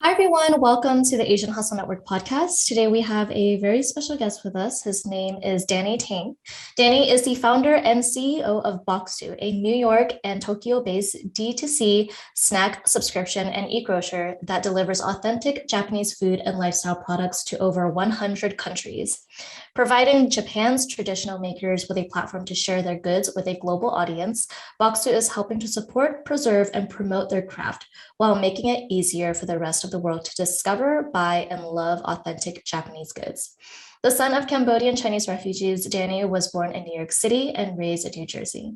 Hi, everyone. Welcome to the Asian Hustle Network podcast. Today, we have a very special guest with us. His name is Danny Taing. Danny is the founder and CEO of Bokksu, a New York and Tokyo-based D2C snack subscription and e-grocer that delivers authentic Japanese food and lifestyle products to over 100 countries. Providing Japan's traditional makers with a platform to share their goods with a global audience, Bokksu is helping to support, preserve, and promote their craft while making it easier for the rest of the world to discover, buy, and love authentic Japanese goods. The son of Cambodian-Chinese refugees, Danny was born in New York City and raised in New Jersey.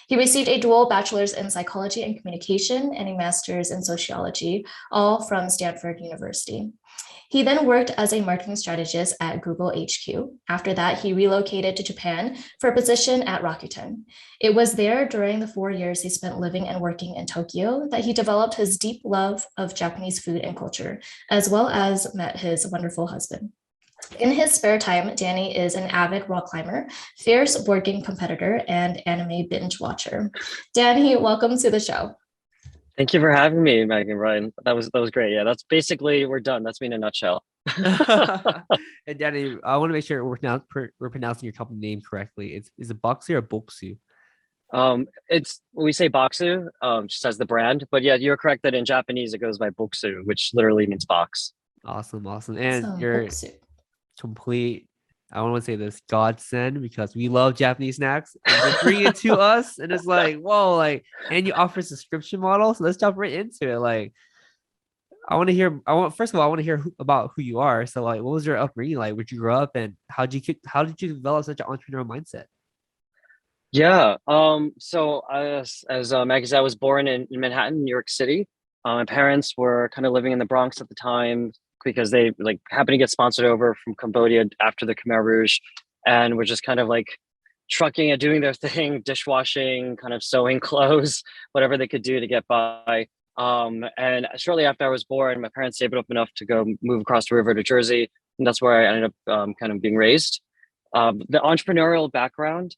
He received a dual bachelor's in psychology and communication and a master's in sociology, all from Stanford University. He then worked as a marketing strategist at Google HQ. After that, he relocated to Japan for a position at Rakuten. It was there during the 4 years he spent living and working in Tokyo that he developed his deep love of Japanese food and culture, as well as met his wonderful husband. In his spare time, Danny is an avid rock climber, fierce board game competitor, and anime binge watcher. Danny, welcome to the show. Thank you for having me, Megan Ryan. That was great. Yeah, that's basically we're done. That's me in a nutshell. And Danny, I want to make sure we're pronouncing your company name correctly. Is it Bokksu or Bokksu? It's when we say Bokksu, just as the brand. But yeah, you're correct that in Japanese it goes by Bokksu, which literally means box. Awesome. And So, you're Bokksu. complete. I want to say this godsend because we love Japanese snacks and you bring it to us, and it's like, whoa, like, and you offer a subscription model. So let's jump right into it. Like, first of all, I want to hear about who you are. So, like, what was your upbringing like? Where'd you grow up, and how did you develop such an entrepreneurial mindset? Yeah. So as Maggie said, I was born in Manhattan, New York City. My parents were kind of living in the Bronx at the time because they like happened to get sponsored over from Cambodia after the Khmer Rouge, and were just kind of like trucking and doing their thing, dishwashing, kind of sewing clothes, whatever they could do to get by. And shortly after I was born, my parents saved up enough to go move across the river to Jersey, and that's where I ended up kind of being raised. The entrepreneurial background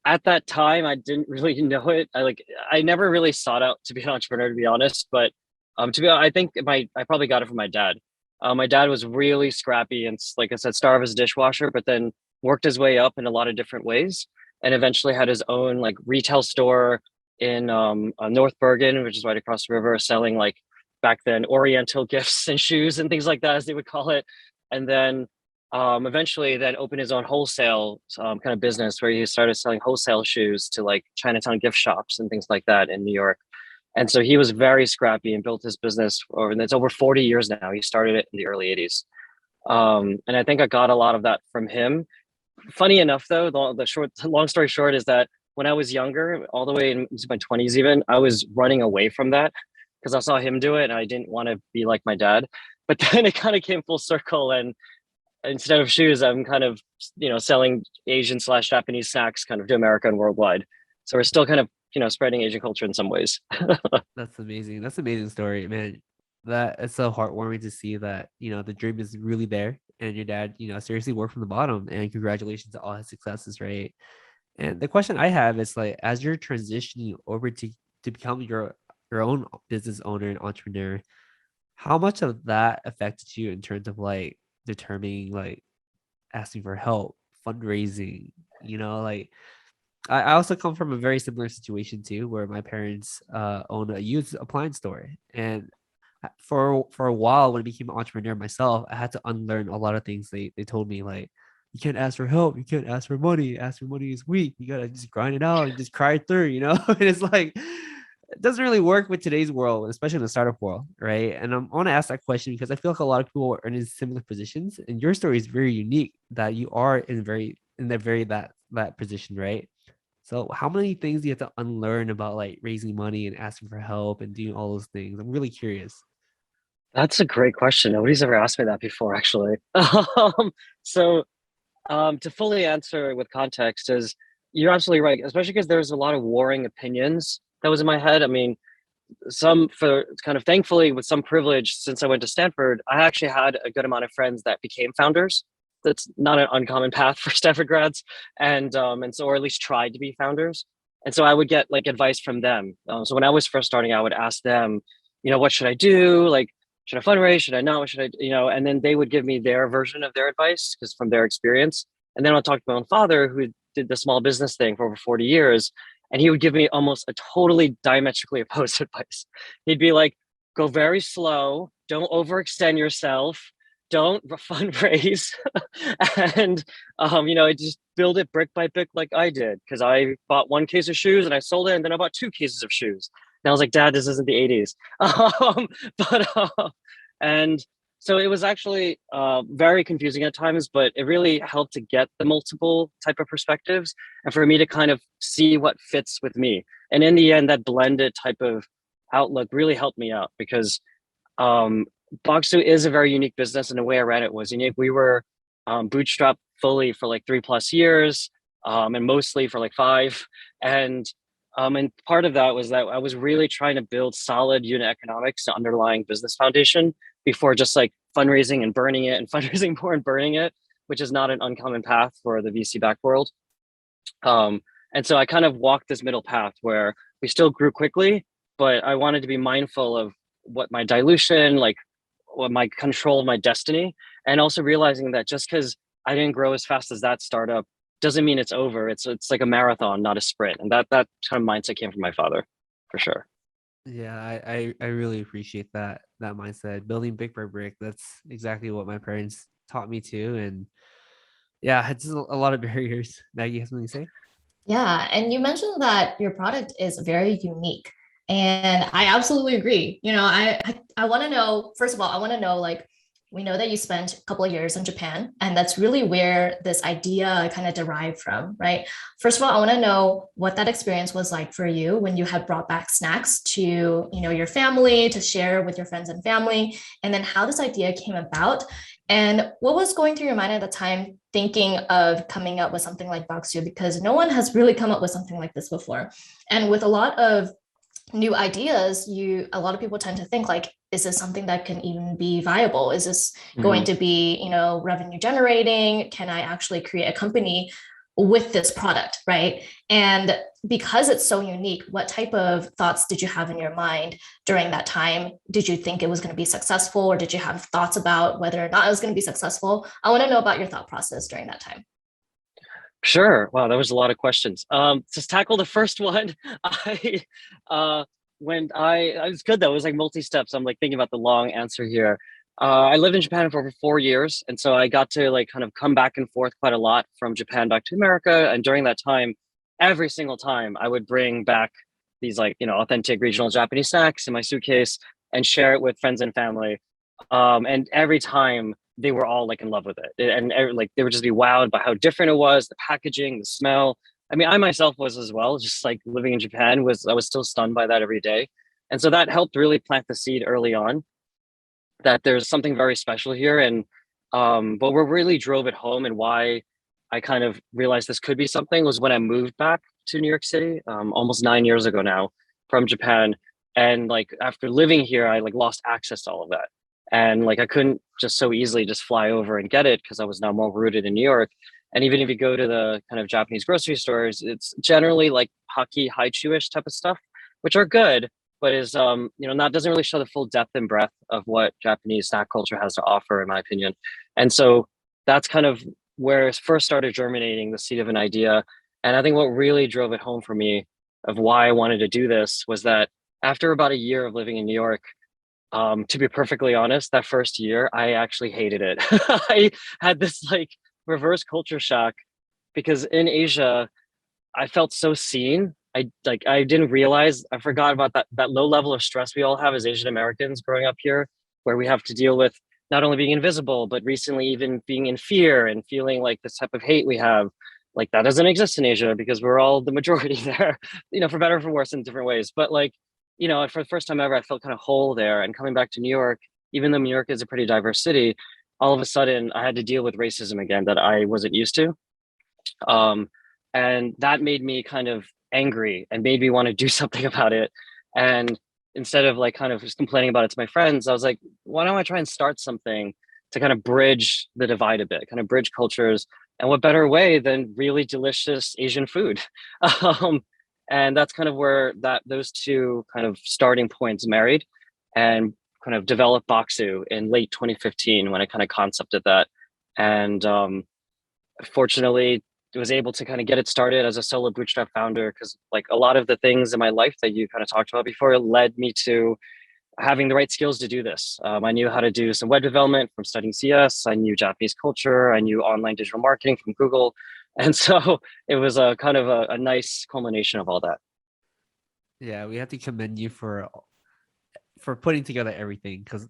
at that time, I didn't really know it. I never really sought out to be an entrepreneur, to be honest. But I think I probably got it from my dad. My dad was really scrappy and, like I said, started as a dishwasher, but then worked his way up in a lot of different ways, and eventually had his own like retail store in North Bergen, which is right across the river, selling like back then Oriental gifts and shoes and things like that, as they would call it. And then eventually then opened his own wholesale kind of business where he started selling wholesale shoes to like Chinatown gift shops and things like that in New York. And so he was very scrappy and built his business and it's over 40 years now. He started it in the early 80s. And I think I got a lot of that from him. Funny enough, though, long story short is that when I was younger, all the way into my 20s even, I was running away from that because I saw him do it and I didn't want to be like my dad. But then it kind of came full circle, and instead of shoes, I'm kind of, selling Asian/Japanese snacks kind of to America and worldwide. So we're still kind of, spreading Asian culture in some ways. That's amazing. That's an amazing story, man. That it's so heartwarming to see that, the dream is really there and your dad, seriously worked from the bottom, and congratulations to all his successes, right? And the question I have is like, as you're transitioning over to become your own business owner and entrepreneur, how much of that affected you in terms of like determining like asking for help, fundraising, like I also come from a very similar situation too, where my parents own a used appliance store, and for a while when I became an entrepreneur myself, I had to unlearn a lot of things they told me, like you can't ask for help, you can't ask for money, ask for money is weak, you gotta just grind it out and just cry it through, and it's like it doesn't really work with today's world, especially in the startup world, right? And I want to ask that question because I feel like a lot of people are in similar positions, and your story is very unique that you are that position, right? So how many things do you have to unlearn about like raising money and asking for help and doing all those things? I'm really curious. That's a great question. Nobody's ever asked me that before, actually. So to fully answer with context is you're absolutely right, especially because there's a lot of warring opinions that was in my head. I mean, some for kind of thankfully with some privilege, since I went to Stanford, I actually had a good amount of friends that became founders. That's not an uncommon path for Stanford grads, and so or at least tried to be founders. And so I would get like advice from them. So when I was first starting, I would ask them, what should I do? Like, should I fundraise? Should I not? What should I, and then they would give me their version of their advice because from their experience. And then I'll talk to my own father who did the small business thing for over 40 years. And he would give me almost a totally diametrically opposed advice. He'd be like, go very slow, don't overextend yourself, don't fundraise, and just build it brick by brick like I did. Because I bought one case of shoes and I sold it, and then I bought 2 cases of shoes. And I was like, Dad, this isn't the 80s. And so it was actually very confusing at times, but it really helped to get the multiple type of perspectives and for me to kind of see what fits with me. And in the end, that blended type of outlook really helped me out because Bokksu is a very unique business, and the way I ran it was unique. We were bootstrapped fully for like 3+ years, and mostly for like 5. And part of that was that I was really trying to build solid unit economics, the underlying business foundation, before just like fundraising and burning it and fundraising more and burning it, which is not an uncommon path for the VC back world. And so I kind of walked this middle path where we still grew quickly, but I wanted to be mindful of what my dilution, like what my control of my destiny, and also realizing that just because I didn't grow as fast as that startup doesn't mean it's over. It's like a marathon, not a sprint. And that kind of mindset came from my father, for sure. Yeah, I really appreciate that mindset. Building brick by brick. That's exactly what my parents taught me to. And yeah, it's a lot of barriers. Maggie, you have something to say? Yeah, and you mentioned that your product is very unique. And I absolutely agree. I want to know, first of all, I want to know, like, we know that you spent a couple of years in Japan, and that's really where this idea kind of derived from, right? First of all, I want to know what that experience was like for you when you had brought back snacks to, your family to share with your friends and family, and then how this idea came about, and what was going through your mind at the time thinking of coming up with something like Bokksu, because no one has really come up with something like this before. And with a lot of new ideas, a lot of people tend to think like, is this something that can even be viable? Is this going to be, revenue generating? Can I actually create a company with this product, right? And because it's so unique, what type of thoughts did you have in your mind during that time? Did you think it was going to be successful, or did you have thoughts about whether or not it was going to be successful? I want to know about your thought process during that time. Sure. Wow, that was a lot of questions. To tackle the first one, I it was good though. It was like multi-steps. I'm like thinking about the long answer here. I lived in Japan for over 4 years, and so I got to like kind of come back and forth quite a lot from Japan back to America. And during that time, every single time I would bring back these like authentic regional Japanese snacks in my suitcase and share it with friends and family. And every time they were all like in love with it, and like they would just be wowed by how different it was, the packaging, the smell. I mean, I myself was as well. Just like living in Japan, I was still stunned by that every day, and so that helped really plant the seed early on that there's something very special here. And but what really drove it home and why I kind of realized this could be something was when I moved back to New York City almost 9 years ago now from Japan. And like after living here, I like lost access to all of that. And like I couldn't just so easily just fly over and get it because I was now more rooted in New York. And even if you go to the kind of Japanese grocery stores, it's generally like Pocky, Haichu-ish type of stuff, which are good, but is not doesn't really show the full depth and breadth of what Japanese snack culture has to offer, in my opinion. And so that's kind of where it first started germinating the seed of an idea. And I think what really drove it home for me of why I wanted to do this was that after about a year of living in New York, to be perfectly honest, that first year I actually hated it. I had this like reverse culture shock because in Asia I felt so seen. I didn't realize, I forgot about that low level of stress we all have as Asian Americans growing up here, where we have to deal with not only being invisible, but recently even being in fear and feeling like this type of hate we have. Like that doesn't exist in Asia because we're all the majority there, for better or for worse in different ways. But like, for the first time ever, I felt kind of whole there. And coming back to New York, even though New York is a pretty diverse city, all of a sudden I had to deal with racism again that I wasn't used to. And that made me kind of angry and made me want to do something about it. And instead of like kind of just complaining about it to my friends, I was like, why don't I try and start something to kind of bridge the divide a bit, kind of bridge cultures. And what better way than really delicious Asian food? And that's kind of where those two kind of starting points married. And kind of developed Bokksu in late 2015 when I kind of concepted that. And fortunately, was able to kind of get it started as a solo bootstrap founder, because like a lot of the things in my life that you kind of talked about before led me to having the right skills to do this. I knew how to do some web development from studying CS. I knew Japanese culture. I knew online digital marketing from Google. And so it was a kind of a nice culmination of all that. Yeah, we have to commend you for putting together everything, because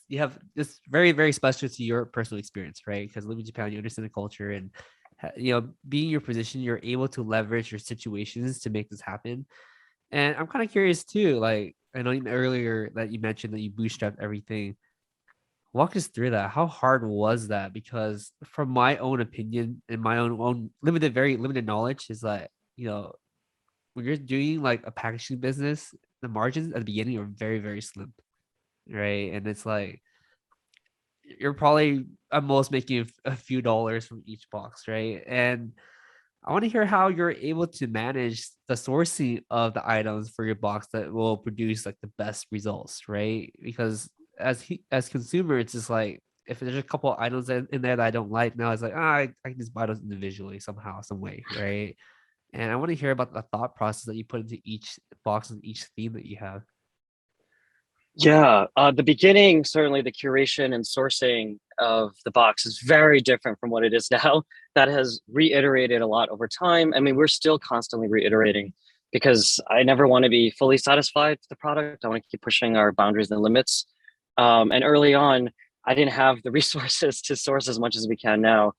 you have this very, very special to your personal experience, right? Because living in Japan, you understand the culture, and being in your position, you're able to leverage your situations to make this happen. And I'm kind of curious too, like I know earlier that you mentioned that you bootstrapped everything. Walk us through that. How hard was that? Because from my own opinion and my own limited, very limited knowledge, is that when you're doing like a packaging business, the margins at the beginning are very, very slim, right? And it's like you're probably at most making a few dollars from each box, right? And I want to hear how you're able to manage the sourcing of the items for your box that will produce like the best results, right? Because as consumer, it's just like if there's a couple of items in there that I don't like, now it's like I can just buy those individually somehow, some way, right? And I want to hear about the thought process that you put into each box and each theme that you have. Yeah, the beginning, certainly the curation and sourcing of the box is very different from what it is now. That has reiterated a lot over time. I mean, we're still constantly reiterating because I never want to be fully satisfied with the product. I want to keep pushing our boundaries and limits. And early on, I didn't have the resources to source as much as we can now.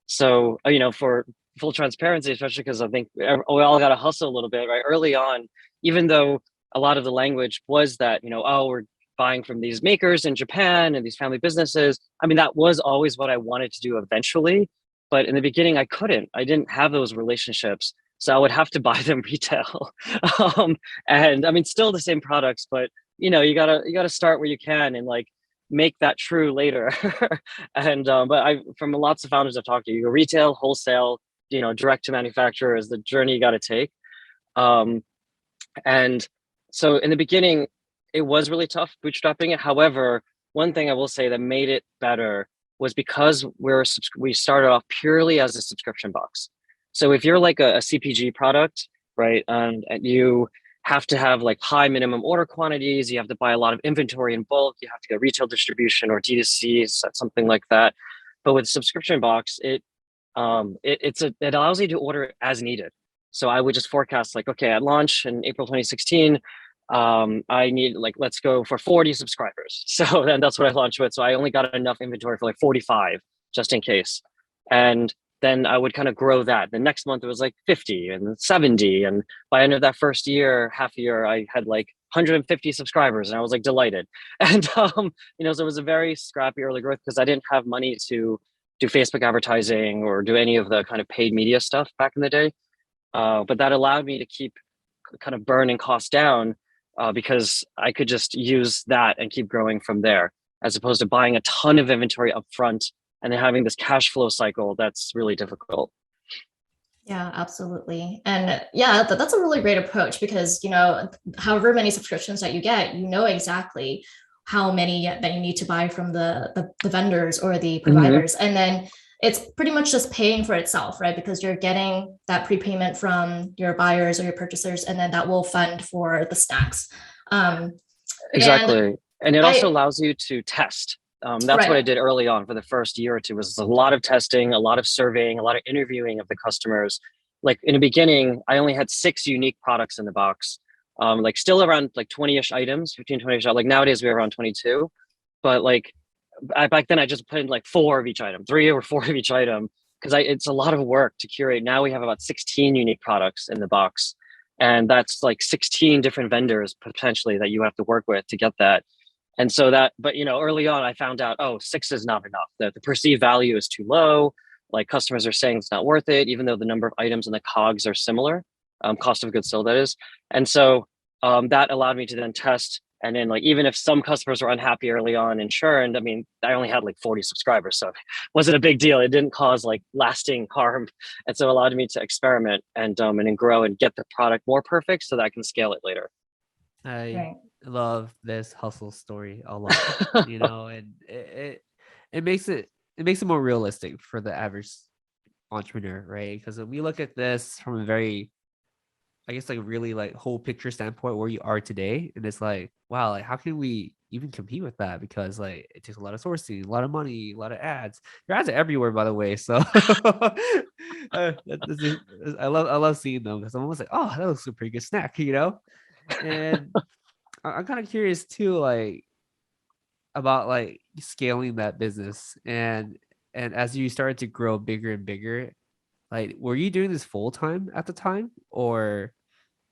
So, for full transparency, especially because I think we all got to hustle a little bit, right? Early on, even though a lot of the language was that, we're buying from these makers in Japan and these family businesses. I mean, that was always what I wanted to do eventually. But in the beginning, I couldn't. I didn't have those relationships. So I would have to buy them retail. And I mean, still the same products, but you gotta start where you can and like make that true later. And but I from lots of founders I've talked to, you go retail, wholesale, direct to manufacturer is the journey you gotta take. And so in the beginning, it was really tough bootstrapping it. However, one thing I will say that made it better was because we started off purely as a subscription box. So if you're like a CPG product, right, and you have to have like high minimum order quantities, you have to buy a lot of inventory in bulk, you have to get retail distribution or D2C, something like that. But with subscription box, it allows you to order as needed. So I would just forecast like, okay, at launch in April 2016, I need like, let's go for 40 subscribers. So then that's what I launched with. So I only got enough inventory for like 45 just in case. And then I would kind of grow that. The next month it was like 50 and 70. And by the end of that first year, half year, I had like 150 subscribers and I was like delighted. And, so it was a very scrappy early growth because I didn't have money to do Facebook advertising or do any of the kind of paid media stuff back in the day. But that allowed me to keep kind of burning costs down because I could just use that and keep growing from there, as opposed to buying a ton of inventory up front and then having this cash flow cycle that's really difficult. Yeah, absolutely. And yeah, that's a really great approach because, however many subscriptions that you get, exactly how many that you need to buy from the vendors or the providers. Mm-hmm. And then it's pretty much just paying for itself, right? Because you're getting that prepayment from your buyers or your purchasers, and then that will fund for the snacks. Exactly. And it also allows you to test. That's right. What I did early on for the first year or two was a lot of testing, a lot of surveying, a lot of interviewing of the customers. Like in the beginning, I only had 6 unique products in the box, like still around like 20-ish items, 15, 20-ish. Like nowadays we're around 22, but like back then I just put in like 4 of each item, 3 or 4 of each item, because it's a lot of work to curate. Now we have about 16 unique products in the box. And that's like 16 different vendors potentially that you have to work with to get that. And so but early on I found out, 6 is not enough. That the perceived value is too low. Like customers are saying it's not worth it, even though the number of items and the COGS are similar, cost of goods sold that is. And so that allowed me to then test. And then like, even if some customers were unhappy early on and churned, I mean, I only had like 40 subscribers, so it wasn't a big deal. It didn't cause like lasting harm. And so it allowed me to experiment and then grow and get the product more perfect so that I can scale it later. I love this hustle story a lot, and it makes it more realistic for the average entrepreneur, right? Because when we look at this from a very, I guess, like really like whole picture standpoint where you are today, and it's like, wow, like how can we even compete with that? Because like it takes a lot of sourcing, a lot of money, a lot of ads. Your ads are everywhere, by the way. So I love seeing them because I'm almost like, oh, that looks a pretty good snack, And I'm kind of curious too, like about like scaling that business and as you started to grow bigger and bigger, like were you doing this full time at the time, or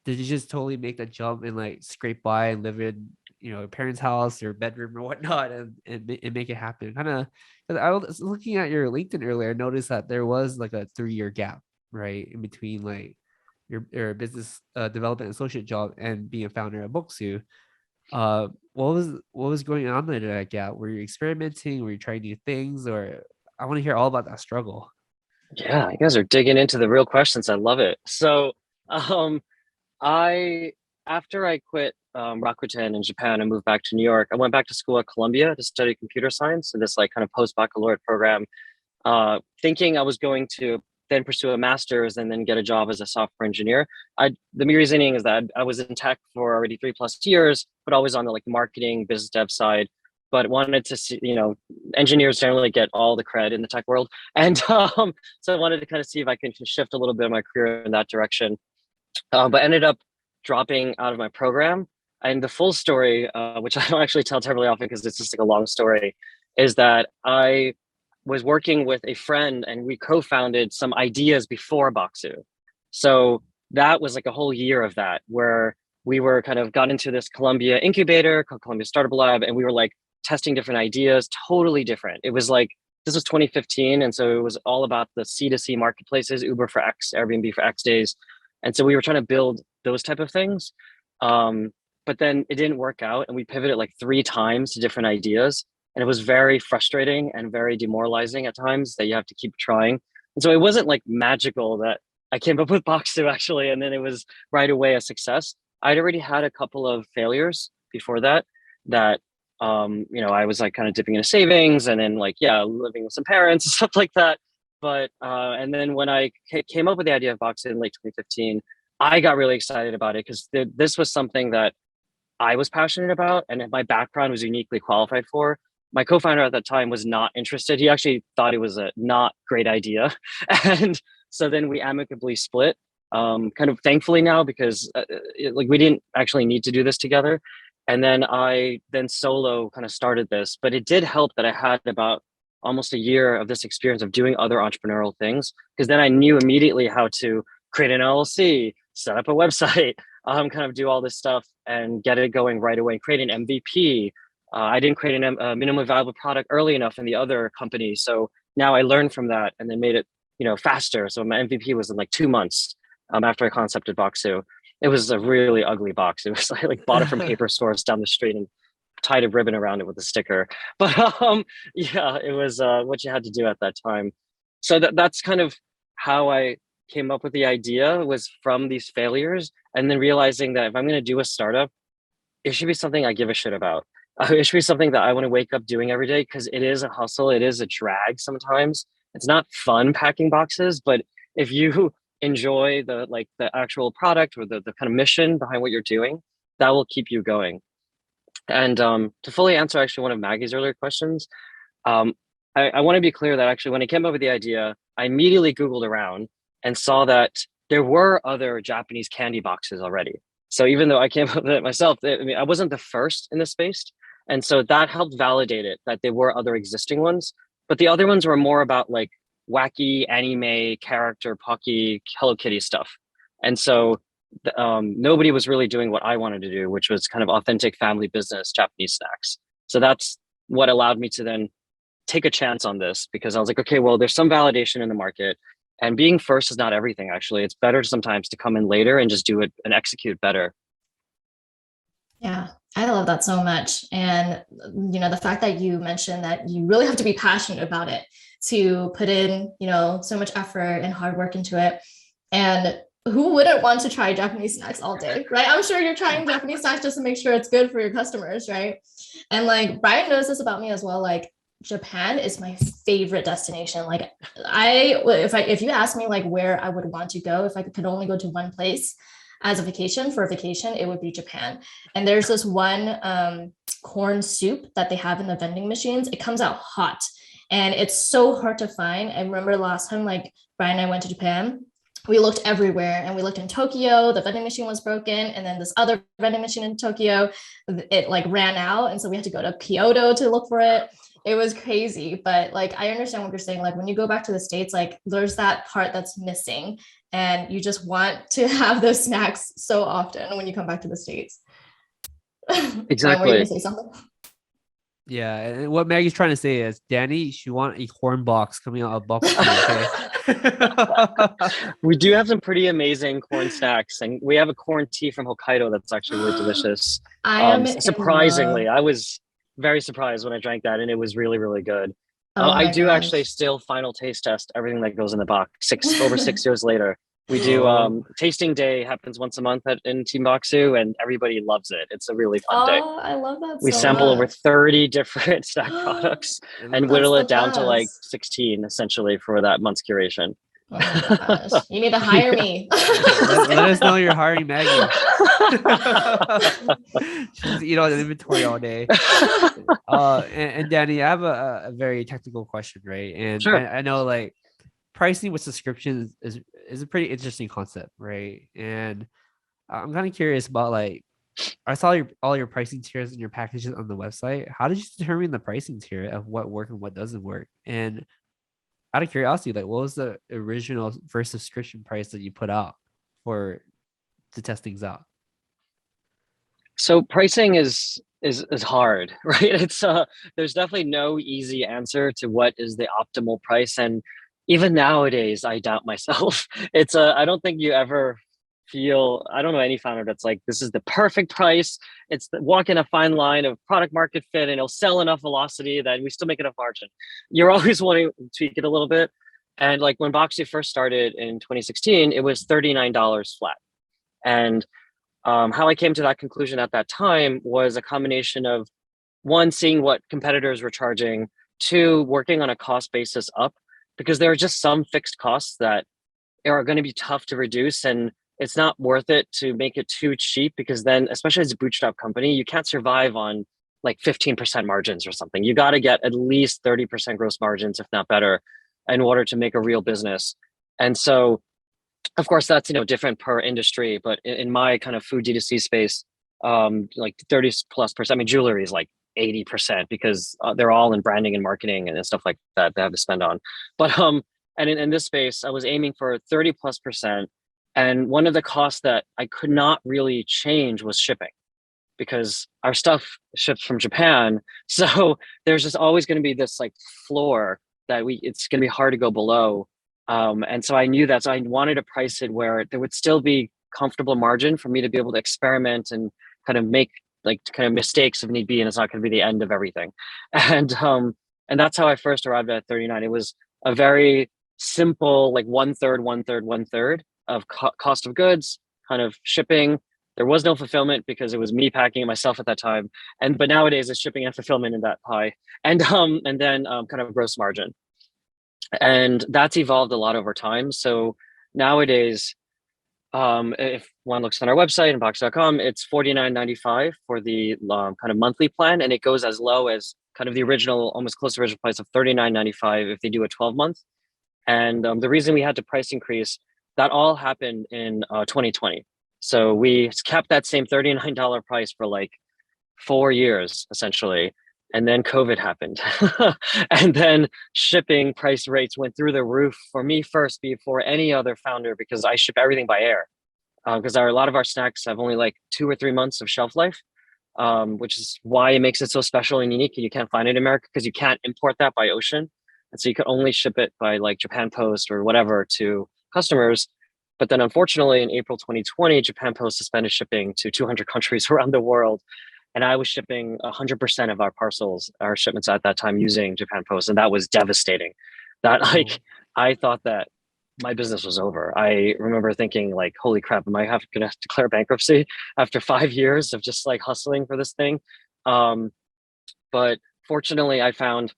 did you just totally make that jump and like scrape by and live in a parent's house or bedroom or whatnot and make it happen? Kind of, I was looking at your LinkedIn earlier, I noticed that there was like a 3-year gap, right, in between like your business development associate job and being a founder at Bokksu. What was going on there in that gap? Were you experimenting? Were you trying new things? Or I want to hear all about that struggle. Yeah, you guys are digging into the real questions. I love it. So, um, I after I quit Rakuten in Japan and moved back to New York, I went back to school at Columbia to study computer science in this like kind of post baccalaureate program, thinking I was going to then pursue a master's and then get a job as a software engineer. The reasoning is that I was in tech for already 3+ years, but always on the like marketing, business dev side. But wanted to see, engineers generally get all the cred in the tech world, and so I wanted to kind of see if I can shift a little bit of my career in that direction. But ended up dropping out of my program. And the full story, which I don't actually tell terribly often because it's just like a long story, is that I was working with a friend and we co-founded some ideas before Bokksu. So that was like a whole year of that where we were kind of got into this Columbia incubator called Columbia Startup Lab, and we were like testing different ideas, totally different. It was like, this was 2015. And so it was all about the C2C marketplaces, Uber for X, Airbnb for X days. And so we were trying to build those type of things. But then it didn't work out and we pivoted like 3 times to different ideas. And it was very frustrating and very demoralizing at times that you have to keep trying. And so it wasn't like magical that I came up with Bokksu actually, and then it was right away a success. I'd already had a couple of failures before that I was like kind of dipping into savings and then like, yeah, living with some parents and stuff like that. But and then when I came up with the idea of Bokksu in late 2015, I got really excited about it because this was something that I was passionate about and my background was uniquely qualified for. My co-founder at that time was not interested. He actually thought it was a not great idea. And so then we amicably split, kind of thankfully now because like we didn't actually need to do this together. And then I then solo kind of started this, but it did help that I had about almost a year of this experience of doing other entrepreneurial things, because then I knew immediately how to create an LLC, set up a website, kind of do all this stuff and get it going right away, create an MVP. I didn't create a minimally viable product early enough in the other company. So now I learned from that and then made it, faster. So my MVP was in like 2 months after I concepted Bokksu. It was a really ugly box. It was like bought it from paper stores down the street and tied a ribbon around it with a sticker. But yeah, it was what you had to do at that time. So that's kind of how I came up with the idea, was from these failures, and then realizing that if I'm going to do a startup, it should be something I give a shit about. It should be something that I want to wake up doing every day, because it is a hustle. It is a drag sometimes. It's not fun packing boxes, but if you enjoy the actual product or the kind of mission behind what you're doing, that will keep you going. And to fully answer actually one of Maggie's earlier questions, I want to be clear that actually when I came up with the idea, I immediately Googled around and saw that there were other Japanese candy boxes already. So even though I came up with it myself, I wasn't the first in the space. And so that helped validate it, that there were other existing ones. But the other ones were more about like wacky anime character, Pocky, Hello Kitty stuff. And so nobody was really doing what I wanted to do, which was kind of authentic family business Japanese snacks. So that's what allowed me to then take a chance on this, because I was like, okay, well, there's some validation in the market, and being first is not everything. Actually, it's better sometimes to come in later and just do it and execute better. Yeah, I love that so much. And, the fact that you mentioned that you really have to be passionate about it to put in, so much effort and hard work into it. And who wouldn't want to try Japanese snacks all day, right? I'm sure you're trying Japanese snacks just to make sure it's good for your customers, right? And like Brian knows this about me as well. Like Japan is my favorite destination. Like if you ask me like where I would want to go, if I could only go to one place as a vacation, it would be Japan. And there's this one corn soup that they have in the vending machines. It comes out hot and it's so hard to find. I remember last time like Brian and I went to Japan, we looked everywhere and we looked in Tokyo, the vending machine was broken. And then this other vending machine in Tokyo, it like ran out. And so we had to go to Kyoto to look for it. It was crazy. But like, I understand what you're saying. Like when you go back to the States, like there's that part that's missing and you just want to have those snacks so often when you come back to the States. Exactly. Were you gonna say something? Yeah, and what Maggie's trying to say is, Danny, she want a corn box coming out of Bokksu, okay? We do have some pretty amazing corn snacks, and we have a corn tea from Hokkaido that's actually really delicious. I am surprisingly, I was very surprised when I drank that, and it was really, really good. I do actually still final taste test everything that goes in the box over 6 years later. We do tasting day happens once a month in Team Bokksu, and everybody loves it. It's a really fun day. I love that. We sample over 30 different snack products and whittle it down to like 16 essentially for that month's curation. Oh my gosh. You need to hire me. Let us know you're hiring Maggie. She's eat all the inventory all day. And Danny, I have a very technical question, right? And sure. I know like pricing with subscriptions is a pretty interesting concept, right? And I'm kind of curious about like, I saw all your pricing tiers and your packages on the website. How did you determine the pricing tier of what works and what doesn't work? And out of curiosity, like what was the original first subscription price that you put out to test things out? So pricing is hard, right? It's there's definitely no easy answer to what is the optimal price, and even nowadays I doubt myself. It's I don't think you ever feel, I don't know any founder that's like, this is the perfect price. It's walking a fine line of product market fit and it'll sell enough velocity that we still make enough margin. You're always wanting to tweak it a little bit. And like when Bokksu first started in 2016, it was $39 flat. And how I came to that conclusion at that time was a combination of one, seeing what competitors were charging, two, working on a cost basis up, because there are just some fixed costs that are going to be tough to reduce, and it's not worth it to make it too cheap, because then, especially as a bootstrap company, you can't survive on like 15% margins or something. You got to get at least 30% gross margins, if not better, in order to make a real business. And so, of course, that's different per industry, but in my kind of food D2C space, like 30+%. I mean, jewelry is like 80% because they're all in branding and marketing and stuff like that they have to spend on. But and in this space, I was aiming for 30+%. And one of the costs that I could not really change was shipping, because our stuff ships from Japan. So there's just always going to be this like floor that it's going to be hard to go below. And so I knew that. So I wanted to price it where there would still be comfortable margin for me to be able to experiment and kind of make like kind of mistakes if need be, and it's not going to be the end of everything. And that's how I first arrived at 39. It was a very simple, like 1/3, 1/3, 1/3 of cost of goods, kind of shipping. There was no fulfillment because it was me packing it myself at that time. But nowadays it's shipping and fulfillment in that pie. And then kind of gross margin. And that's evolved a lot over time. So nowadays, if one looks on our website and bokksu.com, it's $49.95 for the kind of monthly plan, and it goes as low as kind of the original, almost close to original price of $39.95 if they do a 12-month. And the reason we had to price increase, that all happened in 2020. So we kept that same $39 price for like 4 years essentially. And then COVID happened. And then shipping price rates went through the roof for me first before any other founder, because I ship everything by air. Because a lot of our snacks have only like 2 or 3 months of shelf life, which is why it makes it so special and unique. And you can't find it in America because you can't import that by ocean. And so you can only ship it by like Japan Post or whatever to customers. But then unfortunately in April 2020, Japan Post suspended shipping to 200 countries around the world. And I was shipping 100% of our shipments at that time using Japan Post. And that was devastating. That like, I thought that my business was over. I remember thinking like, holy crap, am I gonna have to declare bankruptcy after 5 years of just like hustling for this thing? Um, but fortunately, I found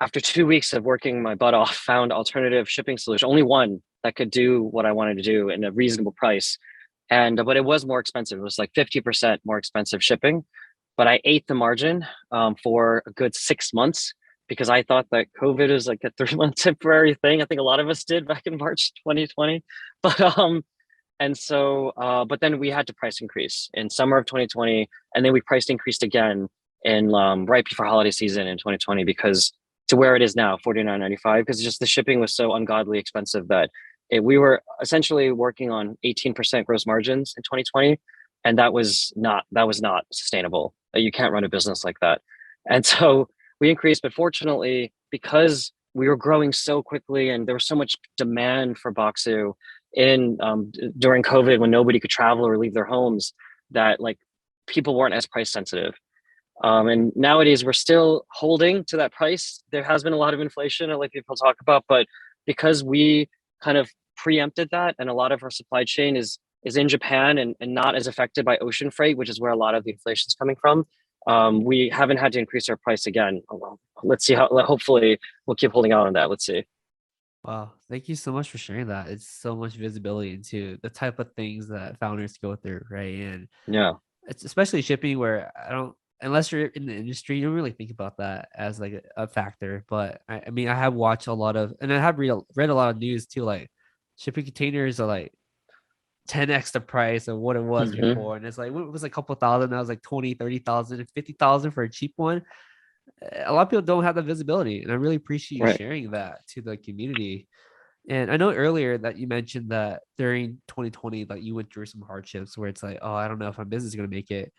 after 2 weeks of working my butt off, found alternative shipping solution, only one that could do what I wanted to do in a reasonable price. And but it was more expensive. It was like 50% more expensive shipping. But I ate the margin for a good 6 months because I thought that COVID was like a 3 month temporary thing. I think a lot of us did back in March 2020. But and so but then we had to price increase in summer of 2020, and then we price increased again in right before holiday season in 2020 because to where it is now, 49.95, because just the shipping was so ungodly expensive that we were essentially working on 18% gross margins in 2020, and that was not sustainable. You can't run a business like that. And so we increased, but fortunately, because we were growing so quickly and there was so much demand for Bokksu in during COVID when nobody could travel or leave their homes, that like people weren't as price sensitive. And nowadays we're still holding to that price. There has been a lot of inflation, like people talk about, but because we kind of preempted that, and a lot of our supply chain is in Japan and not as affected by ocean freight, which is where a lot of the inflation is coming from. We haven't had to increase our price again. Well, let's see how. Hopefully, we'll keep holding out on that. Let's see. Wow, thank you so much for sharing that. It's so much visibility into the type of things that founders go through, right? And Yeah. it's especially shipping where I don't, unless you're in the industry, you don't really think about that as like a factor. But I mean, I have watched a lot of, and I have read a lot of news too, like shipping containers are like 10x the price of what it was Hmm. before. And it's like, it was like a couple thousand, now it's like 20, 30,000, 50,000 for a cheap one. A lot of people don't have the visibility. And I really appreciate you Right. sharing that to the community. And I know earlier that you mentioned that during 2020, like you went through some hardships where it's like, oh, I don't know if my business is going to make it.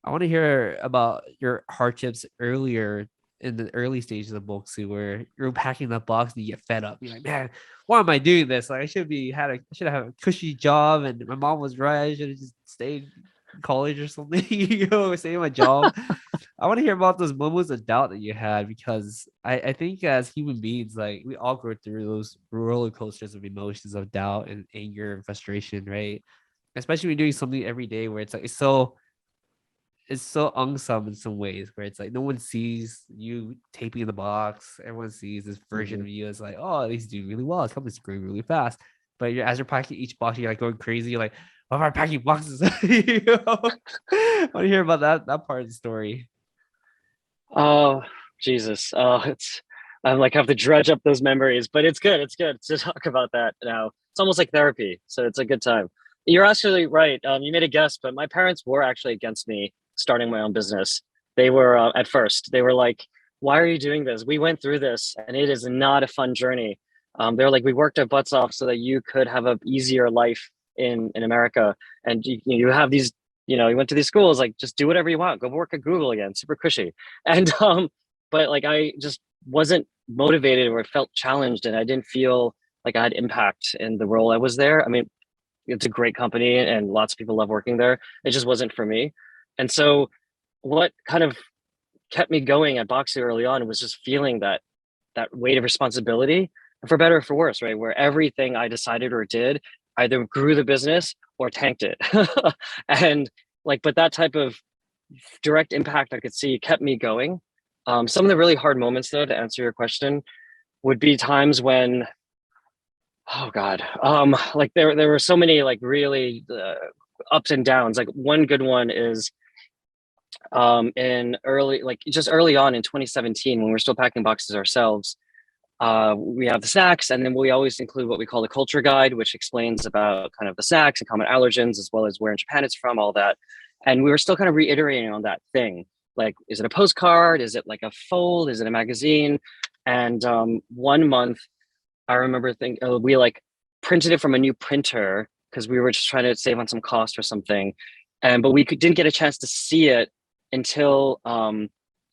I want to hear about your hardships earlier in the early stages of Bokksu where you're packing that box and you get fed up. You're like, man, why am I doing this? Like I should have a cushy job, and my mom was right. I should have just stayed in college or something, stay in my job. I want to hear about those moments of doubt that you had because I think as human beings, like we all go through those roller coasters of emotions of doubt and anger and frustration, right? Especially when you're doing something every day where it's like it's so unsung in some ways where it's like no one sees you taping the box. Everyone sees this version Hmm. of you as like, oh, he's doing really well. His company's growing really fast. But as you're packing each box, you're like going crazy. You're like, why am I packing boxes? I want to hear about that part of the story. Oh, Jesus. Oh, I'm like have to dredge up those memories, but it's good. It's good to talk about that now. It's almost like therapy, so it's a good time. You're actually right. You made a guess, but my parents were actually against me starting my own business. They were at first. They were like, "Why are you doing this? We went through this, and it is not a fun journey." They're like, "We worked our butts off so that you could have a easier life in America, and you have these. You went to these schools. Like, just do whatever you want. Go work at Google again. Super cushy." And but like I just wasn't motivated or felt challenged, and I didn't feel like I had impact in the role I was there. I mean, it's a great company and lots of people love working there. It just wasn't for me. And so what kind of kept me going at Bokksu early on was just feeling that weight of responsibility, and for better or for worse, right? Where everything I decided or did either grew the business or tanked it. And like, but that type of direct impact I could see kept me going. Some of the really hard moments, though, to answer your question, would be times when, oh God, like there were so many like really ups and downs. Like one good one is in early, like just early on in 2017 when we're still packing boxes ourselves. We have the snacks, and then we always include what we call the culture guide, which explains about kind of the snacks and common allergens, as well as where in Japan it's from, all that. And we were still kind of reiterating on that thing. Like, is it a postcard? Is it like a fold? Is it a magazine? And one month, I remember thinking we like printed it from a new printer because we were just trying to save on some cost or something. And but didn't get a chance to see it until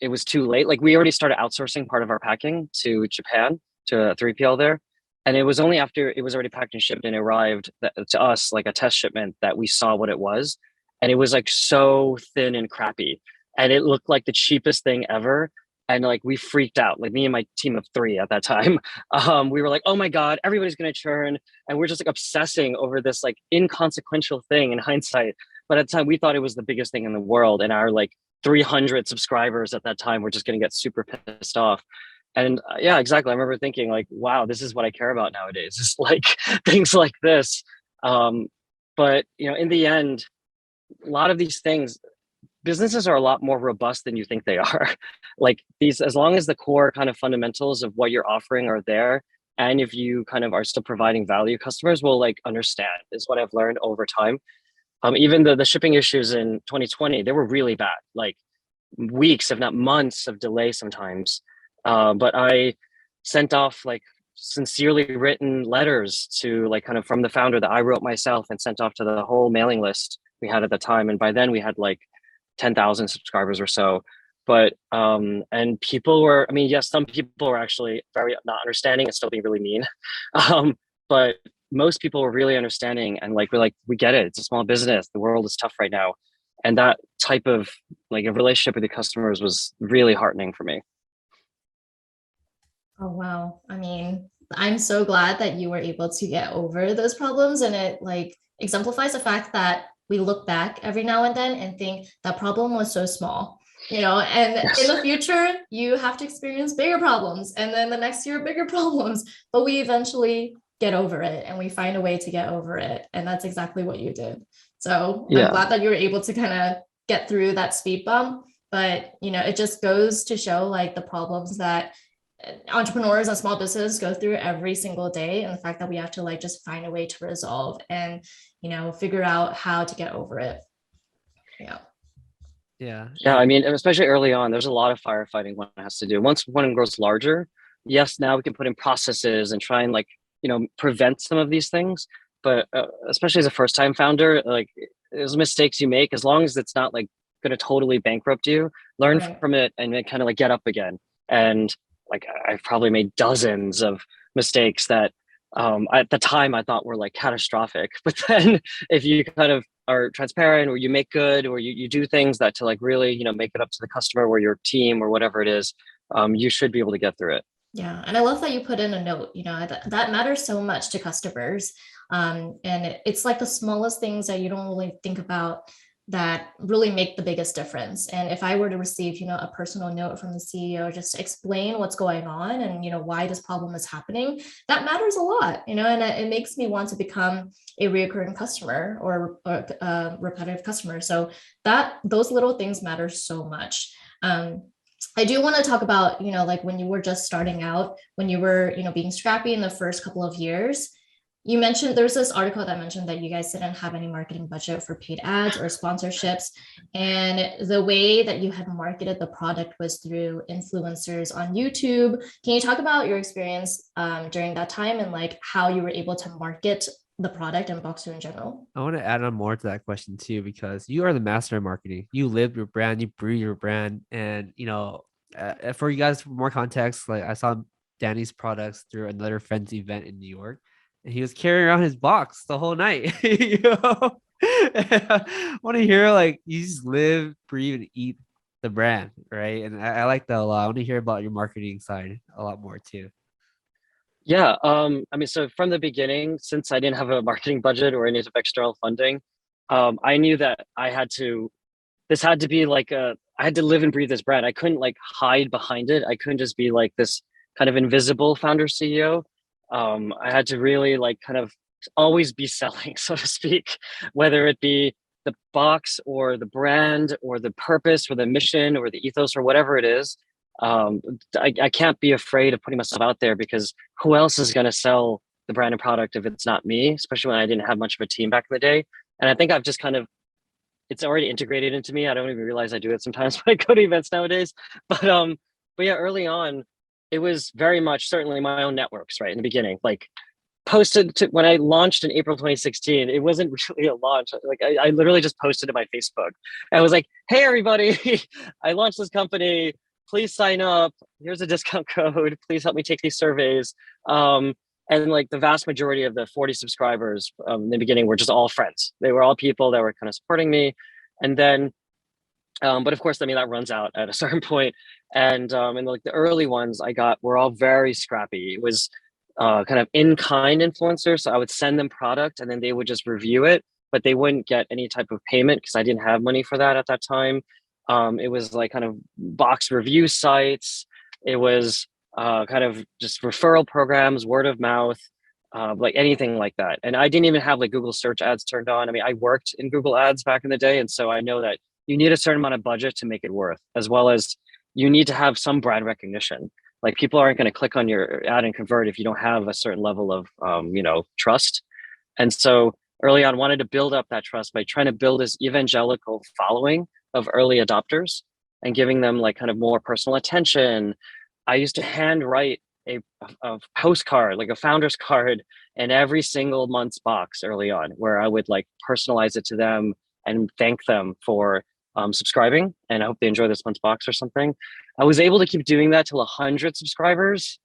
it was too late. Like we already started outsourcing part of our packing to Japan to a 3PL there. And it was only after it was already packed and shipped and arrived to us like a test shipment that we saw what it was. And it was like so thin and crappy. And it looked like the cheapest thing ever. And like we freaked out, like me and my team of 3 at that time. We were like, oh my God, everybody's gonna churn. And we're just like obsessing over this like inconsequential thing in hindsight. But at the time we thought it was the biggest thing in the world. And our like 300 subscribers at that time were just gonna get super pissed off. And yeah, exactly. I remember thinking like, wow, this is what I care about nowadays. It's like things like this. But you know, in the end, a lot of these things, businesses are a lot more robust than you think they are. Like these, as long as the core kind of fundamentals of what you're offering are there, and if you kind of are still providing value, customers will like understand, is what I've learned over time. Even the shipping issues in 2020, they were really bad, like weeks, if not months of delay sometimes. But I sent off like sincerely written letters to like kind of from the founder that I wrote myself and sent off to the whole mailing list we had at the time. And by then we had like 10,000 subscribers or so. But and people were, I mean, yes, some people were actually very not understanding and still being really mean. But most people were really understanding and like we're like, we get it. It's a small business. The world is tough right now. And that type of like a relationship with the customers was really heartening for me. Oh, wow. I mean, I'm so glad that you were able to get over those problems. And it like exemplifies the fact that we look back every now and then and think that problem was so small, and in Yes. the future, you have to experience bigger problems. And then the next year, bigger problems. But we eventually get over it and we find a way to get over it. And that's exactly what you did. So I'm Yeah. glad that you were able to kind of get through that speed bump. But, it just goes to show like the problems that entrepreneurs and small business go through every single day, and the fact that we have to like just find a way to resolve and figure out how to get over it. Yeah, I mean, especially early on, there's a lot of firefighting one has to do. Once one grows larger, yes, now we can put in processes and try and like, prevent some of these things. But especially as a first time founder, like there's mistakes you make, as long as it's not like going to totally bankrupt you, learn Right. from it and then kind of like get up again. And like I've probably made dozens of mistakes that at the time I thought were like catastrophic. But then if you kind of are transparent or you make good or you do things that to like really, make it up to the customer or your team or whatever it is, you should be able to get through it. Yeah. And I love that you put in a note, that matters so much to customers. And it's like the smallest things that you don't really think about that really make the biggest difference. And if I were to receive, a personal note from the CEO, just to explain what's going on and, why this problem is happening, that matters a lot, and it makes me want to become a recurring customer or a repetitive customer. So those little things matter so much. I do want to talk about, like when you were just starting out, when you were, being scrappy in the first couple of years. You mentioned there's this article that mentioned that you guys didn't have any marketing budget for paid ads or sponsorships. And the way that you had marketed the product was through influencers on YouTube. Can you talk about your experience during that time and like how you were able to market the product and Bokksu in general? I want to add on more to that question too, because you are the master of marketing. You live your brand, you breathe your brand. And, for you guys, for more context, like I saw Danny's products through another friend's event in New York, and he was carrying around his box the whole night. I want to hear like you just live, breathe, and eat the brand, right? And I like that a lot. I want to hear about your marketing side a lot more too. Yeah, I mean, so from the beginning, since I didn't have a marketing budget or any sort of external funding, I knew that this had to be like I had to live and breathe this brand. I couldn't like hide behind it. I couldn't just be like this kind of invisible founder CEO. I had to really like kind of always be selling, so to speak, whether it be the box or the brand or the purpose or the mission or the ethos or whatever it is. I can't be afraid of putting myself out there because who else is going to sell the brand and product if it's not me, especially when I didn't have much of a team back in the day. And I think I've just kind of, it's already integrated into me. I don't even realize I do it sometimes when I go to events nowadays. But yeah, early on, it was very much certainly my own networks, right? In the beginning, like posted to when I launched in April 2016, it wasn't really a launch. Like I literally just posted to my Facebook. I was like, hey everybody, I launched this company. Please sign up. Here's a discount code. Please help me take these surveys. And like the vast majority of the 40 subscribers in the beginning were just all friends. They were all people that were kind of supporting me. And then But of course, I mean, that runs out at a certain point. And in like the early ones I got were all very scrappy. It was kind of in-kind influencers. So I would send them product and then they would just review it, but they wouldn't get any type of payment because I didn't have money for that at that time. It was like kind of box review sites. It was kind of just referral programs, word of mouth, like anything like that. And I didn't even have like Google search ads turned on. I mean, I worked in Google ads back in the day. And so I know that you need a certain amount of budget to make it worth, as well as you need to have some brand recognition. Like people aren't going to click on your ad and convert if you don't have a certain level of, trust. And so early on, wanted to build up that trust by trying to build this evangelical following of early adopters and giving them like kind of more personal attention. I used to handwrite a postcard, like a founder's card, in every single month's box early on, where I would like personalize it to them and thank them for subscribing. And I hope they enjoy this month's box or something. I was able to keep doing that till 100 subscribers,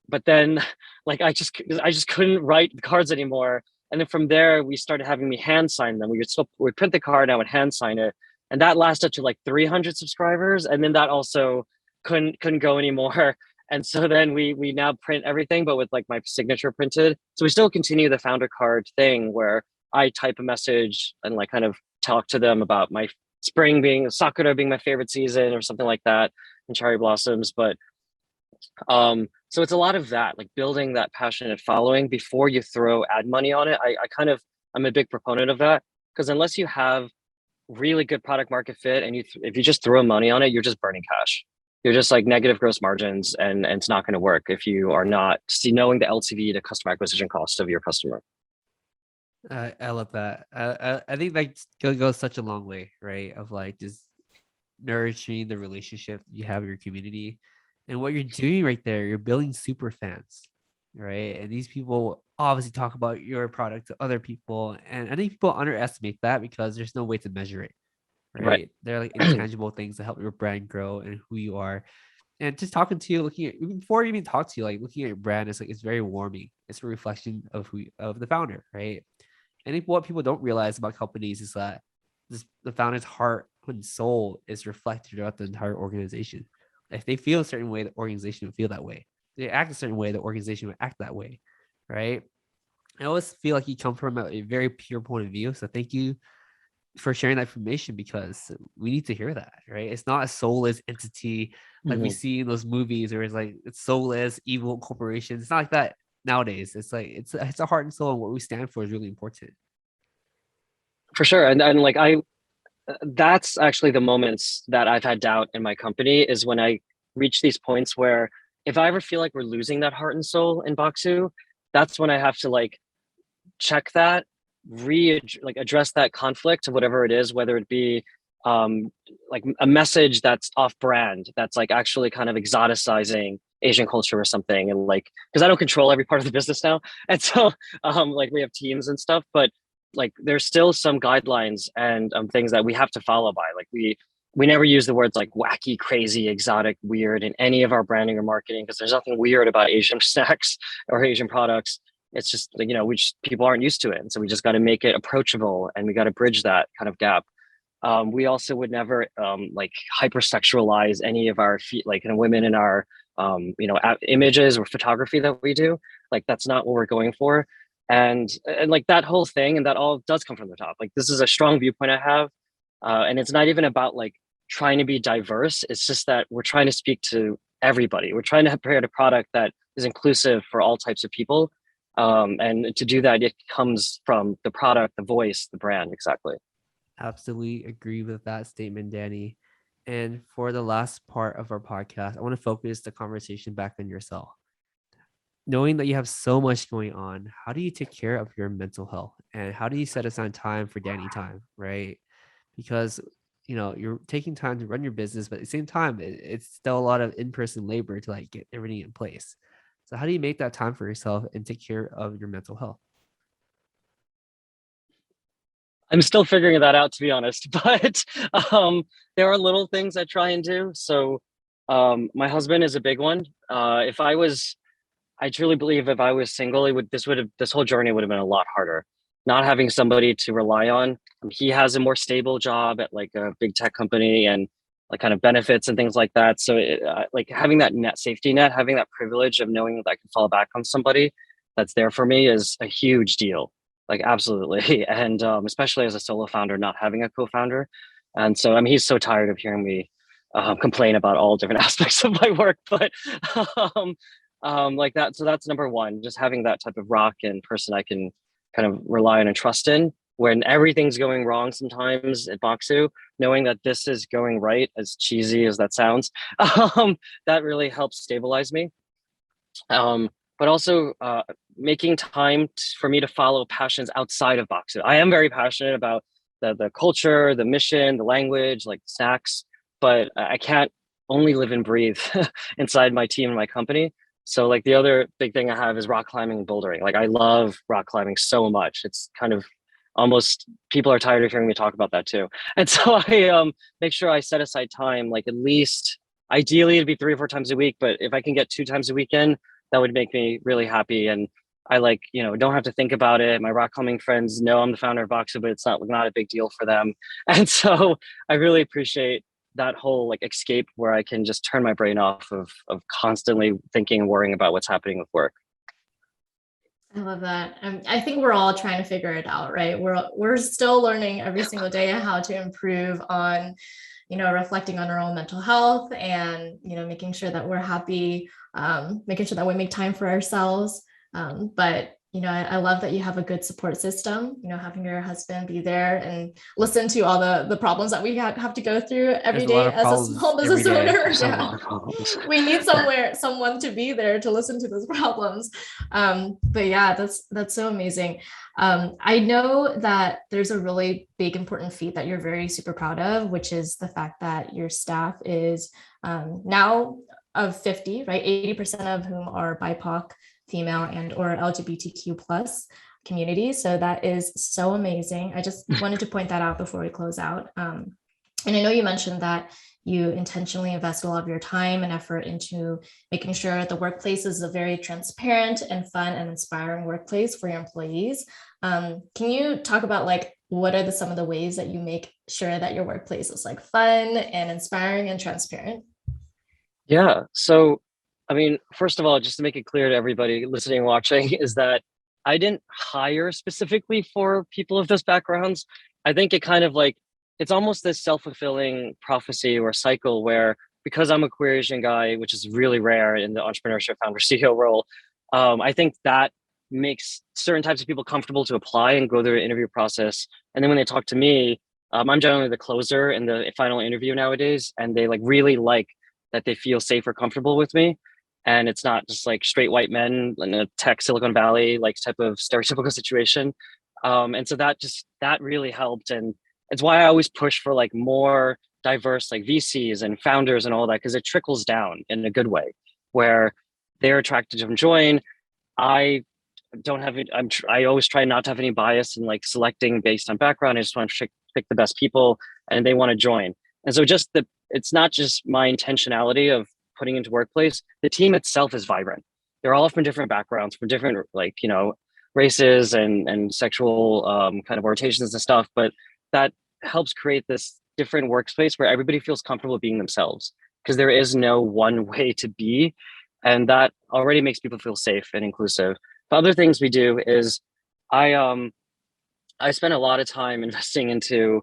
but then like I just couldn't write the cards anymore. And then from there, we started having me hand sign them. We print the card, I would hand sign it, and that lasted to like 300 subscribers. And then that also couldn't go anymore. And so then we now print everything, but with like my signature printed. So we still continue the founder card thing where I type a message and like kind of talk to them about my spring being sakura being my favorite season or something like that, and cherry blossoms. But so it's a lot of that, like building that passionate following before you throw ad money on it. I'm a big proponent of that, because unless you have really good product market fit and if you just throw money on it, you're just burning cash. You're just like negative gross margins, and it's not going to work if you are not knowing the LTV to customer acquisition cost of your customer. I love that. I think that goes such a long way, right? Of like just nourishing the relationship you have with your community. And what you're doing right there, you're building super fans, right? And these people obviously talk about your product to other people. And I think people underestimate that because there's no way to measure it, Right. right? They're like intangible things that help your brand grow and who you are. And just talking to you, looking at before you even talk to you, like looking at your brand, it's like it's very warming. It's a reflection of of the founder, right? I think what people don't realize about companies is that the founder's heart and soul is reflected throughout the entire organization. If they feel a certain way, the organization will feel that way. They act a certain way, the organization will act that way, right? I always feel like you come from a very pure point of view. So thank you for sharing that information, because we need to hear that, right? It's not a soulless entity like we Mhm. see in those movies, where it's like it's soulless evil corporations. It's not like that nowadays. It's like it's a heart and soul, and what we stand for is really important. For sure. And like that's actually the moments that I've had doubt in my company, is when I reach these points where if I ever feel like we're losing that heart and soul in Bokksu, that's when I have to like check that, like address that conflict of whatever it is, whether it be um like a message that's off brand, that's like actually kind of exoticizing Asian culture or something. And like, because I don't control every part of the business now, and so like we have teams and stuff, but like there's still some guidelines and things that we have to follow by. Like we never use the words like wacky, crazy, exotic, weird in any of our branding or marketing, because there's nothing weird about Asian snacks or Asian products. It's just like, people aren't used to it, and so we just got to make it approachable, and we got to bridge that kind of gap. We also would never like hypersexualize any of our like women in our images or photography that we do. Like that's not what we're going for. And like that whole thing, and that all does come from the top. Like this is a strong viewpoint I have, and it's not even about like trying to be diverse. It's just that we're trying to speak to everybody. We're trying to create a product that is inclusive for all types of people. And to do that, it comes from the product, the voice, the brand. Exactly. Absolutely agree with that statement, Danny. And for the last part of our podcast, I want to focus the conversation back on yourself. Knowing that you have so much going on, how do you take care of your mental health? And how do you set aside time for Danny time, right? Because you're taking time to run your business, but at the same time, it's still a lot of in-person labor to like get everything in place. So how do you make that time for yourself and take care of your mental health? I'm still figuring that out, to be honest. But there are little things I try and do. So my husband is a big one. I truly believe if I was single, this whole journey would have been a lot harder. not having somebody to rely on. He has a more stable job at like a big tech company and like kind of benefits and things like that. So like having that safety net, having that privilege of knowing that I can fall back on somebody that's there for me is a huge deal. Like absolutely. And especially as a solo founder, not having a co-founder. And so, I mean, he's so tired of hearing me complain about all different aspects of my work, but um, like that. So that's number one, just having that type of rock and person I can kind of rely on and trust in when everything's going wrong sometimes at Bokksu, knowing that this is going right, as cheesy as that sounds, that really helps stabilize me. But also making time for me to follow passions outside of Bokksu. I am very passionate about the culture, the mission, the language, like snacks, but I can't only live and breathe inside my team and my company. So like the other big thing I have is rock climbing and bouldering. Like I love rock climbing so much. It's kind of almost people are tired of hearing me talk about that too. And so I make sure I set aside time, like at least ideally it'd be 3 or 4 times a week, but if I can get 2 times a weekend, that would make me really happy. And I like, don't have to think about it. My rock climbing friends know I'm the founder of Bokksu, but it's not a big deal for them. And so I really appreciate that whole like escape where I can just turn my brain off of constantly thinking and worrying about what's happening with work. I love that. I think we're all trying to figure it out, right? We're still learning every single day how to improve on, reflecting on our own mental health and, making sure that we're happy, making sure that we make time for ourselves. But I love that you have a good support system, having your husband be there and listen to all the problems that we have to go through every day as a small business owner. Yeah. We need someone to be there to listen to those problems. But yeah, that's so amazing. I know that there's a really big, important feat that you're very super proud of, which is the fact that your staff is now of 50, right? 80% of whom are BIPOC, female and or LGBTQ plus community. So that is so amazing. I just wanted to point that out before we close out. And I know you mentioned that you intentionally invest a lot of your time and effort into making sure the workplace is a very transparent and fun and inspiring workplace for your employees. Can you talk about like, what are some of the ways that you make sure that your workplace is like fun and inspiring and transparent? Yeah. So, I mean, first of all, just to make it clear to everybody listening and watching, is that I didn't hire specifically for people of those backgrounds. I think it kind of like, it's almost this self-fulfilling prophecy or cycle where because I'm a queer Asian guy, which is really rare in the entrepreneurship founder CEO role, I think that makes certain types of people comfortable to apply and go through the interview process. And then when they talk to me, I'm generally the closer in the final interview nowadays, and they like really like that they feel safe or comfortable with me. And it's not just like straight white men in a tech Silicon Valley like type of stereotypical situation. And so that really helped. And it's why I always push for like more diverse like VCs and founders and all that, because it trickles down in a good way where they're attracted to join. I don't have it. I always try not to have any bias in like selecting based on background. I just want to pick the best people and they want to join. And so it's not just my intentionality of putting into workplace, the team itself is vibrant. They're all from different backgrounds, from different races and sexual kind of orientations and stuff. But that helps create this different workspace where everybody feels comfortable being themselves, because there is no one way to be. And that already makes people feel safe and inclusive. The other things we do is I spend a lot of time investing into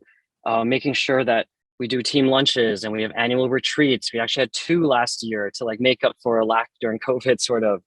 making sure that we do team lunches and we have annual retreats. We actually had 2 last year to like make up for a lack during COVID, sort of.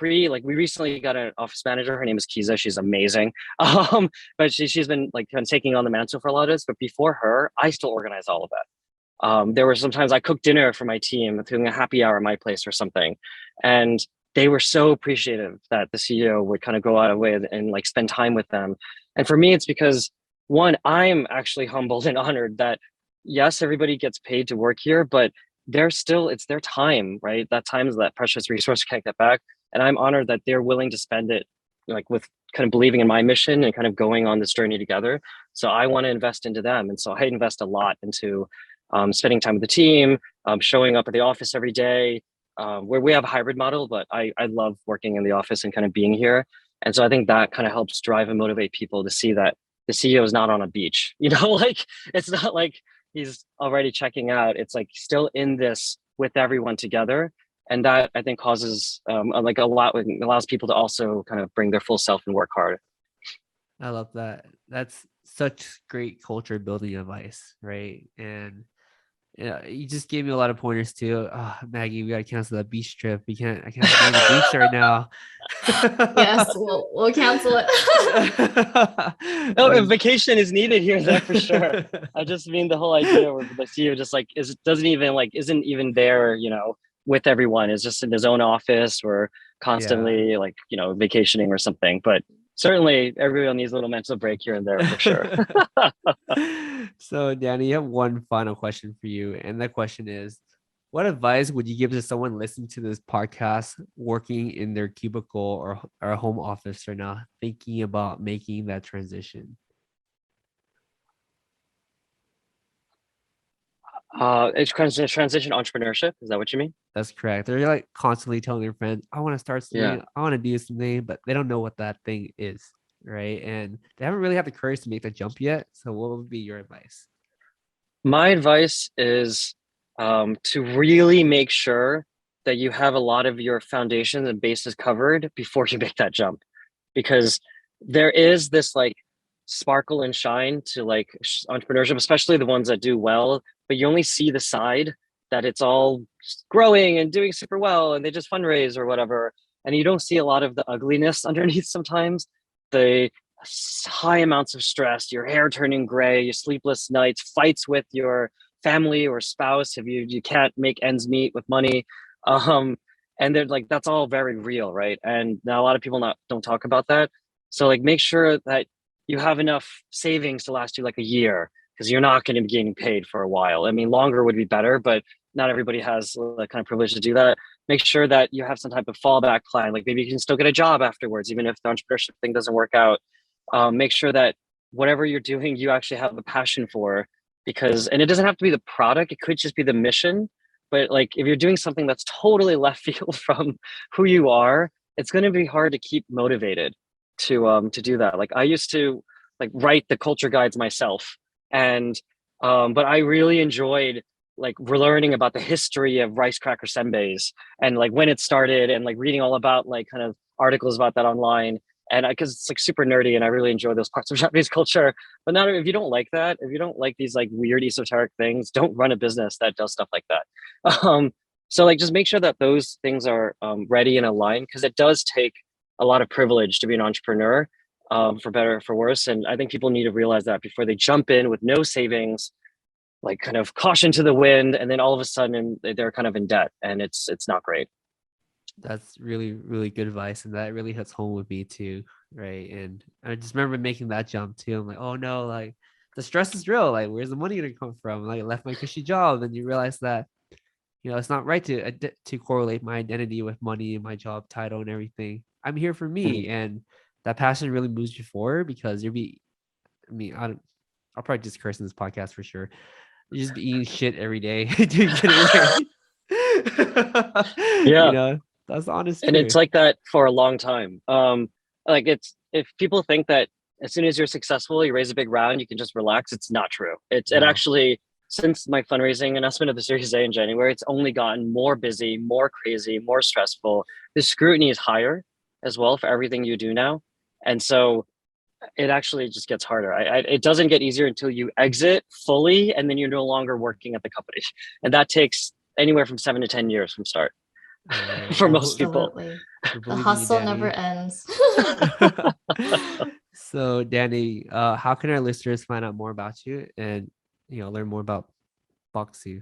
We recently got an office manager. Her name is Kiza. She's amazing. But she's been like kind of taking on the mantle for a lot of this. But before her, I still organize all of that. There were sometimes I cooked dinner for my team, doing a happy hour at my place or something. And they were so appreciative that the CEO would kind of go out of way and like spend time with them. And for me, it's because one, I'm actually humbled and honored that yes, everybody gets paid to work here, but it's their time, right? That time is that precious resource we can't get back. And I'm honored that they're willing to spend it like with kind of believing in my mission and kind of going on this journey together. So I want to invest into them. And so I invest a lot into spending time with the team, showing up at the office every day, where we have a hybrid model, but I love working in the office and kind of being here. And so I think that kind of helps drive and motivate people to see that the CEO is not on a beach, like it's not like he's already checking out. It's like still in this with everyone together. And that I think causes like a lot, allows people to also kind of bring their full self and work hard. I love that. That's such great culture building advice, right? And yeah, you just gave me a lot of pointers too. Oh, Maggie, we gotta cancel that beach trip. I can't go to the beach right now. Yes, we'll cancel it. No, a vacation is needed here and there for sure. I just mean the whole idea where the CEO just like isn't even there, with everyone. Is just in his own office or constantly like, vacationing or something. But certainly everyone needs a little mental break here and there for sure. So Danny, I have one final question for you. And that question is, what advice would you give to someone listening to this podcast, working in their cubicle or home office right now, thinking about making that transition? It's transition entrepreneurship. Is that what you mean? That's correct. They're like constantly telling their friends, I want to start something, Yeah. I want to do something, but they don't know what that thing is, right? And they haven't really had the courage to make that jump yet. So what would be your advice? My advice is to really make sure that you have a lot of your foundations and bases covered before you make that jump, because there is this like sparkle and shine to like entrepreneurship, especially the ones that do well, but you only see the side that it's all growing and doing super well and they just fundraise or whatever. And you don't see a lot of the ugliness underneath sometimes. The high amounts of stress, your hair turning gray, your sleepless nights, fights with your family or spouse if you can't make ends meet with money. And they're like, that's all very real, right? And now a lot of people don't talk about that. So like make sure that you have enough savings to last you like a year, because you're not going to be getting paid for a while. I mean, longer would be better, but not everybody has the kind of privilege to do that. Make sure that you have some type of fallback plan. Like maybe you can still get a job afterwards, even if the entrepreneurship thing doesn't work out. Make sure that whatever you're doing, you actually have the passion for, and it doesn't have to be the product. It could just be the mission. But like, if you're doing something that's totally left field from who you are, it's going to be hard to keep motivated to do that. Like I used to like write the culture guides myself, and but I really enjoyed like learning about the history of rice cracker senbeis and like when it started, and like reading all about like kind of articles about that online. And because it's like super nerdy and I really enjoy those parts of Japanese culture. But now if you don't like that, if you don't like these like weird esoteric things, don't run a business that does stuff like that. So like just make sure that those things are ready and aligned, because it does take a lot of privilege to be an entrepreneur, for better or for worse. And I think people need to realize that before they jump in with no savings, like kind of caution to the wind, and then all of a sudden they're kind of in debt, and it's not great. That's really, really good advice. And that really hits home with me too. Right. And I just remember making that jump too. I'm like, oh no, like the stress is real. Like, where's the money gonna come from? Like I left my cushy job. And you realize that, it's not right to correlate my identity with money and my job title and everything. I'm here for me. And that passion really moves you forward, because I'll probably just curse in this podcast for sure. You just be eating shit every day to get away. Yeah. That's honest And it's truth. like that for a long time. Like it's, if people think that as soon as you're successful, you raise a big round, you can just relax. It's not true. It No. actually, since my fundraising announcement of the Series A in January, it's only gotten more busy, more crazy, more stressful. The scrutiny is higher as well for everything you do now. And so it actually just gets harder. It doesn't get easier until you exit fully, and then you're no longer working at the company. And that takes anywhere from 7 to 10 years from start. All right. For most people. Absolutely. We're The believing you, hustle never Danny. ends. So Danny, how can our listeners find out more about you and learn more about Bokksu?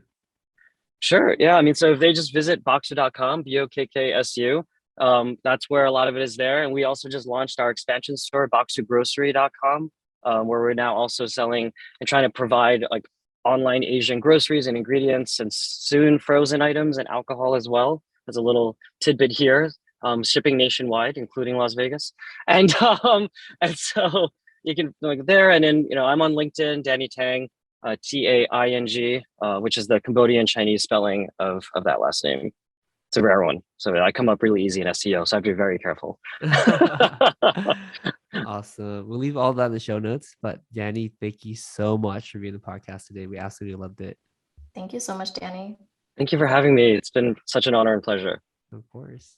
Sure. Yeah. I mean, so if they just visit bokksu.com, BOKKSU, that's where a lot of it is there. And we also just launched our expansion store, bokksugrocery.com, where we're now also selling and trying to provide like online Asian groceries and ingredients, and soon frozen items and alcohol as well. As a little tidbit here, shipping nationwide, including Las Vegas. And so you can like there, and then, I'm on LinkedIn, Danny Taing, Taing, which is the Cambodian-Chinese spelling of that last name. it's a rare one. So I come up really easy in SEO. So I have to be very careful. Awesome. We'll leave all that in the show notes. But Danny, thank you so much for being on the podcast today. We absolutely loved it. Thank you so much, Danny. Thank you for having me. It's been such an honor and pleasure. Of course.